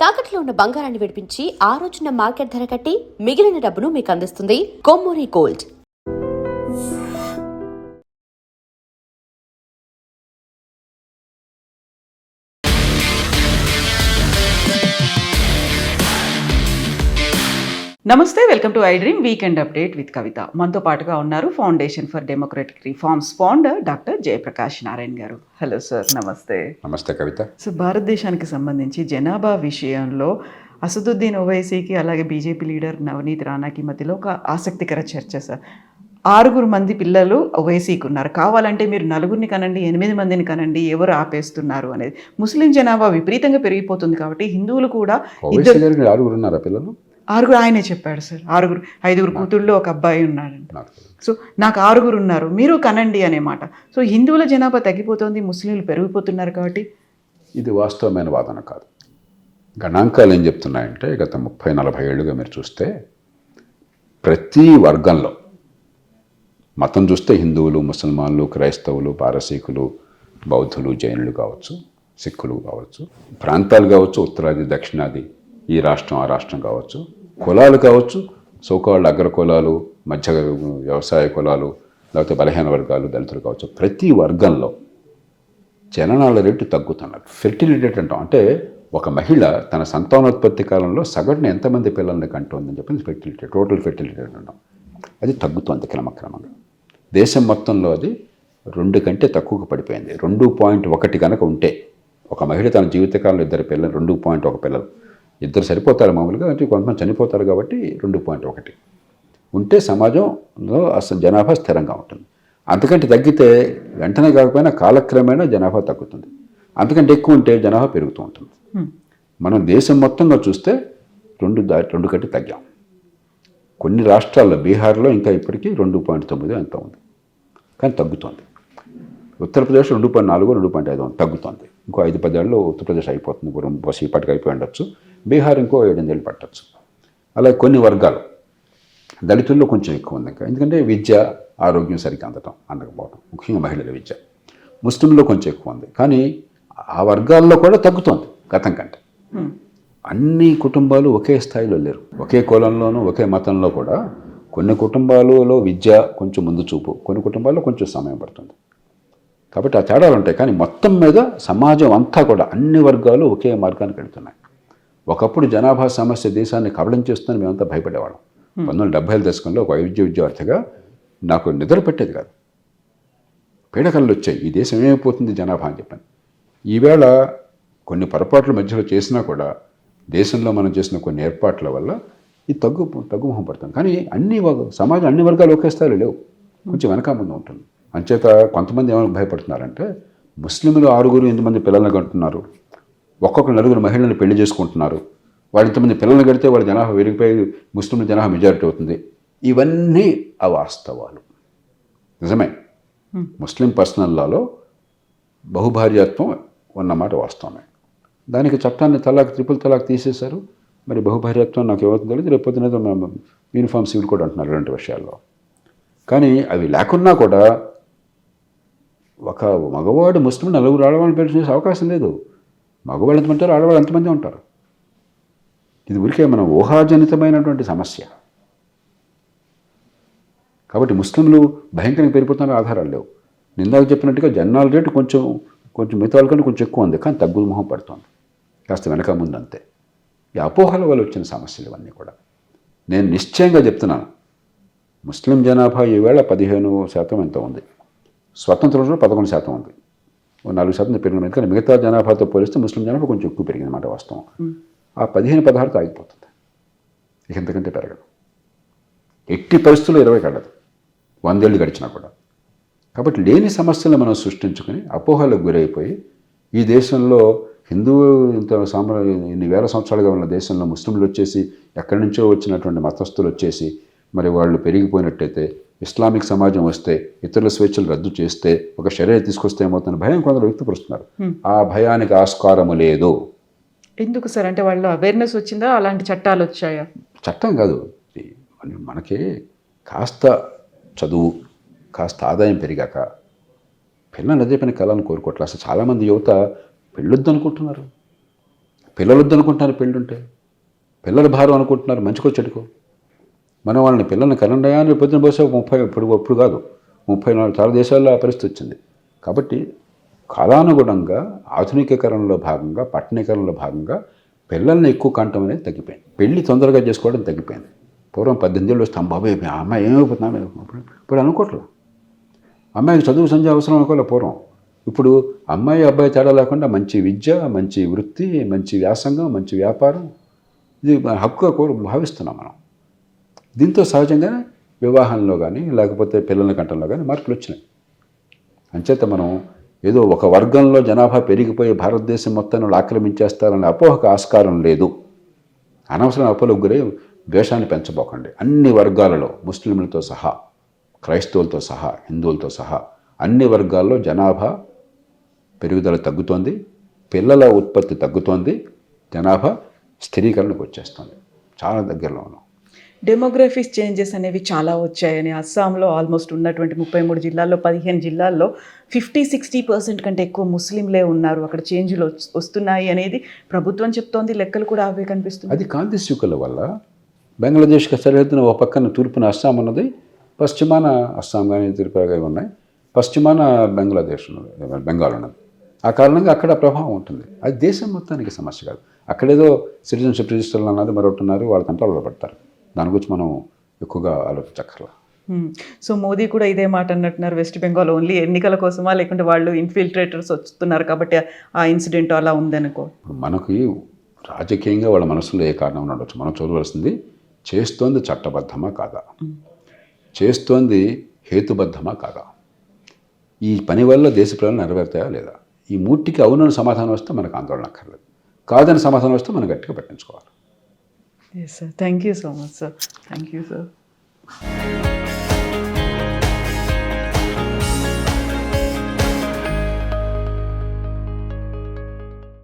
తాకట్లో ఉన్న బంగారాన్ని విడిపించి ఆ రోజున మార్కెట్ ధర కట్టి మిగిలిన డబ్బును మీకు అందిస్తుంది కొమ్మూరి గోల్డ్. నమస్తే, welcome to I dream weekend update with Kavitha. మనతో పాటుగా ఉన్నారు foundation for democratic reforms founder doctor Jayaprakash Narayan garu. Hello sir, నమస్తే. నమస్తే కవిత. సో భారతదేశానికి సంబంధించి జనాభా విషయంలో అసదుద్దీన్ ఓవైసీకి అలాగే బీజేపీ లీడర్ నవనీత్ రాణాకి మధ్యలో ఒక ఆసక్తికర చర్చ సార్. 6 మంది పిల్లలు ఓవైసీకి ఉన్నారు, కావాలంటే మీరు 4 కనండి, 8 మందిని కనండి, ఎవరు ఆపేస్తున్నారు అనేది. ముస్లిం జనాభా విపరీతంగా పెరిగిపోతుంది కాబట్టి హిందువులు కూడా ఉన్నారా పిల్లలు? 6 ఆయనే చెప్పాడు సార్. 5 కూతుళ్ళు, ఒక అబ్బాయి ఉన్నాడంట. సో నాకు 6 ఉన్నారు, మీరు కనండి అనే మాట. సో హిందువుల జనాభా తగ్గిపోతుంది, ముస్లింలు పెరిగిపోతున్నారు కాబట్టి ఇది వాస్తవమైన వాదన కాదు. గణాంకాలు ఏం చెప్తున్నాయంటే గత 30-40 ఏళ్ళుగా మీరు చూస్తే ప్రతి వర్గంలో మతం చూస్తే హిందువులు, ముసల్మాన్లు, క్రైస్తవులు, పారసీకులు, బౌద్ధులు, జైనులు కావచ్చు, సిక్కులు కావచ్చు, ప్రాంతాలు కావచ్చు, ఉత్తరాది దక్షిణాది, ఈ రాష్ట్రం ఆ రాష్ట్రం కావచ్చు, కులాలు కావచ్చు, సోకాళ్ళు అగ్ర కులాలు, మధ్య వ్యవసాయ కులాలు, లేకపోతే బలహీన వర్గాలు, దళితులు కావచ్చు, ప్రతి వర్గంలో జననాల రేటు తగ్గుతున్నారు. ఫెర్టిలిటీ రేట్ అంటాం, అంటే ఒక మహిళ తన సంతానోత్పత్తి కాలంలో సగటున ఎంతమంది పిల్లల్ని కంటుందని చెప్పి ఫెర్టిలిటీ, టోటల్ ఫెర్టిలిటీ రేట్ అంటాం. అది తగ్గుతుంది క్రమక్రమంగా. దేశం మొత్తంలో అది 2 కంటే తక్కువగా పడిపోయింది. 2.1 కనుక ఉంటే ఒక మహిళ తన జీవితకాలంలో 2 పిల్లలు, 2.1 పిల్లలు, 2 సరిపోతారు మామూలుగా, అంటే కొంతమంది చనిపోతారు కాబట్టి 2.1 ఉంటే సమాజంలో అసలు జనాభా స్థిరంగా ఉంటుంది. అంతకంటే తగ్గితే వెంటనే కాకపోయినా కాలక్రమేణా జనాభా తగ్గుతుంది. అంతకంటే ఎక్కువ ఉంటే జనాభా పెరుగుతూ ఉంటుంది. మనం దేశం మొత్తంగా చూస్తే 2 కంటే తగ్గాం. కొన్ని రాష్ట్రాల్లో, బీహార్లో ఇంకా ఇప్పటికీ 2.9 ఎంత ఉంది, కానీ తగ్గుతుంది. ఉత్తరప్రదేశ్ 2.4, 2.5 తగ్గుతుంది. ఇంకో 5-10 ఏళ్ళలో ఉత్తరప్రదేశ్ అయిపోతుంది, బస్ ఇప్పటికి అయిపోయి ఉండొచ్చు. బీహార్ ఇంకో 7-8 ఏళ్ళు పట్టచ్చు. అలాగే కొన్ని వర్గాలు, దళితుల్లో కొంచెం ఎక్కువ ఉంది ఇంకా, ఎందుకంటే విద్య, ఆరోగ్యం సరిగ్గా అందకపోవడం, ముఖ్యంగా మహిళల విద్య. ముస్లింలో కొంచెం ఎక్కువ ఉంది, కానీ ఆ వర్గాల్లో కూడా తగ్గుతోంది గతం కంటే. అన్ని కుటుంబాలు ఒకే స్థాయిలో లేరు. ఒకే కులంలోనూ ఒకే మతంలో కూడా కొన్ని కుటుంబాలలో విద్య కొంచెం ముందు చూపు, కొన్ని కుటుంబాల్లో కొంచెం సమయం పడుతుంది. కాబట్టి ఆ తేడాలు ఉంటాయి. కానీ మొత్తం మీద సమాజం అంతా కూడా అన్ని వర్గాలు ఒకే మార్గానికి వెళ్తున్నాయి. ఒకప్పుడు జనాభా సమస్య దేశాన్ని కబళించేస్తుందని మేమంతా భయపడేవాళ్ళం. 1970ల దశకంలో ఒక వైద్య విద్యార్థిగా నాకు నిద్ర పెట్టేది కాదు. పీడకలు వచ్చాయి, ఈ దేశం ఏమైపోతుంది జనాభా అని చెప్పాను. ఈవేళ కొన్ని పొరపాట్ల మధ్యలో చేసినా కూడా దేశంలో మనం చేసిన కొన్ని ఏర్పాట్ల వల్ల ఈ తగ్గుముఖం పడుతుంది. కానీ సమాజం అన్ని వర్గాలు ఒకే స్థాయిలో లేవు, కొంచెం వెనక ముందు ఉంటుంది. అంచేత కొంతమంది ఏమైనా భయపడుతున్నారంటే, ముస్లింలు 8 మంది పిల్లల్ని కంటున్నారు, ఒక్కొక్క 4 మహిళలను పెళ్లి చేసుకుంటున్నారు, వాళ్ళు ఇంతమంది పిల్లల్ని కడితే వాళ్ళ జనాభా పెరిగిపోయి ముస్లింల జనాభా మెజారిటీ అవుతుంది. ఇవన్నీ అవాస్తవాలు. నిజమే, ముస్లిం పర్సనల్ లాలో బహుభార్యాత్వం ఉన్నమాట వాస్తవమే. దానికి చట్టాన్ని ట్రిపుల్ తలాక్ తీసేశారు. మరి బహుభార్యాత్వం నాకు ఏమవుతుందో తెలియదు. రేపొద్దున యూనిఫామ్ సివిల్ కోడ్ అంటున్నారు 2 విషయాల్లో. కానీ అవి లేకున్నా కూడా ఒక మగవాడు ముస్లిం 4 ఆడవాళ్ళని పెళ్లి చేసే అవకాశం లేదు. మగవాళ్ళు ఎంతమంది ఉంటారు, ఆడవాళ్ళు ఎంతమంది ఉంటారు. ఇది ఊరికే మన ఊహాజనితమైనటువంటి సమస్య. కాబట్టి ముస్లింలు భయంకరంగా పెరిగిపోతున్న ఆధారాలు లేవు. నిందాక చెప్పినట్టుగా జనాల రేటు కొంచెం మిగతా వాళ్ళకంటే కొంచెం ఎక్కువ ఉంది, కానీ తగ్గుముఖం పడుతుంది, కాస్త వెనక ముందు అంతే. ఈ అపోహల వల్ల వచ్చిన సమస్యలు ఇవన్నీ కూడా. నేను నిశ్చయంగా చెప్తున్నాను, ముస్లిం జనాభా ఈవేళ 15% ఎంత ఉంది, స్వతంత్ర రోజుల్లో 11% ఉంది, 4% పెరిగిన. కానీ మిగతా జనాభాతో పోలిస్తే ముస్లిం జనాభా కొంచెం ఎక్కువ పెరిగింది అన్నమాట వాస్తవం. ఆ 15-16 ఆగిపోతుంది, ఇక ఎంతకంటే పెరగదు. ఎట్టి పరిస్థితుల్లో 20 కడదు, 100 ఏళ్ళు గడిచినా కూడా. కాబట్టి లేని సమస్యలు మనం సృష్టించుకొని అపోహలకు గురైపోయి ఈ దేశంలో హిందువు ఇన్ని వేల సంవత్సరాలుగా ఉన్న దేశంలో ముస్లింలు వచ్చేసి ఎక్కడి నుంచో వచ్చినటువంటి మతస్థులు వచ్చేసి మరి వాళ్ళు పెరిగిపోయినట్టయితే, ఇస్లామిక్ సమాజం వస్తే, ఇతరుల స్వేచ్ఛలు రద్దు చేస్తే, ఒక షరియా తీసుకొస్తే ఏమవుతున్న భయం కొందరు వ్యక్తపరుస్తున్నారు. ఆ భయానికి ఆస్కారము లేదు. ఎందుకు సార్? అంటే వాళ్ళు అవేర్నెస్ వచ్చిందా, అలాంటి చట్టాలు వచ్చాయా? చట్టం కాదు, మనకి కాస్త చదువు, కాస్త ఆదాయం పెరిగాక పిల్లలు అదే పని కళను కోరుకోవట్లేదు. అసలు చాలామంది యువత పెళ్ళొద్దు అనుకుంటున్నారు. పిల్లలు వద్దనుకుంటున్నారు పెళ్ళి ఉంటే, పిల్లల భారం అనుకుంటున్నారు మంచికో చెడుకో. మనం వాళ్ళని పిల్లల్ని కనండయాన్ని పొద్దున పోసే 30 ఇప్పుడు కాదు 34 చాలా దేశాల్లో ఆ పరిస్థితి వచ్చింది. కాబట్టి కాలానుగుణంగా ఆధునికీకరణలో భాగంగా పట్టణీకరణలో భాగంగా పిల్లల్ని ఎక్కువ కంటం అనేది తగ్గిపోయింది. పెళ్ళి తొందరగా చేసుకోవడం తగ్గిపోయింది. పూర్వం 18 ఏళ్ళు వస్తే బాబాయ్ ఆ అమ్మాయి ఏమైపోతున్నా ఇప్పుడు అనుకోవట్లేదు. అమ్మాయికి చదువు సంధ్య అవసరం అనుకోలే పూర్వం. ఇప్పుడు అమ్మాయి అబ్బాయి తేడా లేకుండా మంచి విద్య, మంచి వృత్తి, మంచి వ్యాసంగం, మంచి వ్యాపారం, ఇది హక్కుగా భావిస్తున్నాం మనం. దీంతో సహజంగానే వివాహంలో కానీ లేకపోతే పిల్లల కంటంలో కానీ మార్పులు వచ్చినాయి. అంచేత మనం ఏదో ఒక వర్గంలో జనాభా పెరిగిపోయి భారతదేశం మొత్తాన్ని ఆక్రమించేస్తారనే అపోహకు ఆస్కారం లేదు. అనవసరం అపోహలకు గురై ద్వేషాన్ని పెంచబోకండి. అన్ని వర్గాలలో ముస్లింలతో సహా, క్రైస్తవులతో సహా, హిందువులతో సహా అన్ని వర్గాల్లో జనాభా పెరుగుదల తగ్గుతోంది, పిల్లల ఉత్పత్తి తగ్గుతోంది, జనాభా స్థిరీకరణకు వచ్చేస్తుంది చాలా దగ్గరలో ఉన్నాం. డెమోగ్రఫీస్ చేంజెస్ అనేవి చాలా వచ్చాయని అస్సాంలో ఆల్మోస్ట్ ఉన్నటువంటి 33 జిల్లాల్లో 15 జిల్లాల్లో 50-60% కంటే ఎక్కువ ముస్లింలే ఉన్నారు. అక్కడ చేంజ్లు వస్తున్నాయి అనేది ప్రభుత్వం చెప్తోంది, లెక్కలు కూడా అవే కనిపిస్తుంది. అది కాంతిశూకుల వల్ల బంగ్లాదేశ్కి సరిహద్దున ఒక పక్కన తూర్పున అస్సాం ఉన్నది, పశ్చిమాన అస్సాం కానీ త్రిపుర ఉన్నాయి, పశ్చిమాన బంగ్లాదేశ్ ఉన్నది, బెంగాల్ ఉన్నది. ఆ కారణంగా అక్కడ ప్రభావం ఉంటుంది. అది దేశం మొత్తానికి సమస్య కాదు. అక్కడేదో సిటిజన్షిప్ రిజిస్టర్లు అన్నది మరొకటి ఉన్నారు, వాళ్ళ కంట్రోల్లో పడతారు. దాని గురించి మనం ఎక్కువగా ఆలోచించక్కర్లా. సో మోదీ కూడా ఇదే మాట అన్నట్టున్నారు, వెస్ట్ బెంగాల్ ఓన్లీ ఎన్నికల కోసమా లేకుంటే వాళ్ళు ఇన్ఫిల్ట్రేటర్స్ వస్తున్నారు కాబట్టి ఆ ఇన్సిడెంట్ అలా ఉందనుకో. మనకి రాజకీయంగా వాళ్ళ మనసులో ఏ కారణం ఉండొచ్చు. మనం చూడవలసింది చేస్తోంది చట్టబద్ధమా కాదా, చేస్తోంది హేతుబద్ధమా కాదా, ఈ పని వల్ల దేశ ప్రజలు నెరవేరుతాయా లేదా. ఈ మూటికి అవునని సమాధానం వస్తే మనకు ఆందోళన అక్కర్లేదు, కాదని సమాధానం వస్తే మనం గట్టిగా పట్టించుకోవాలి. Yes, sir. Thank you so much, sir. Thank you, sir.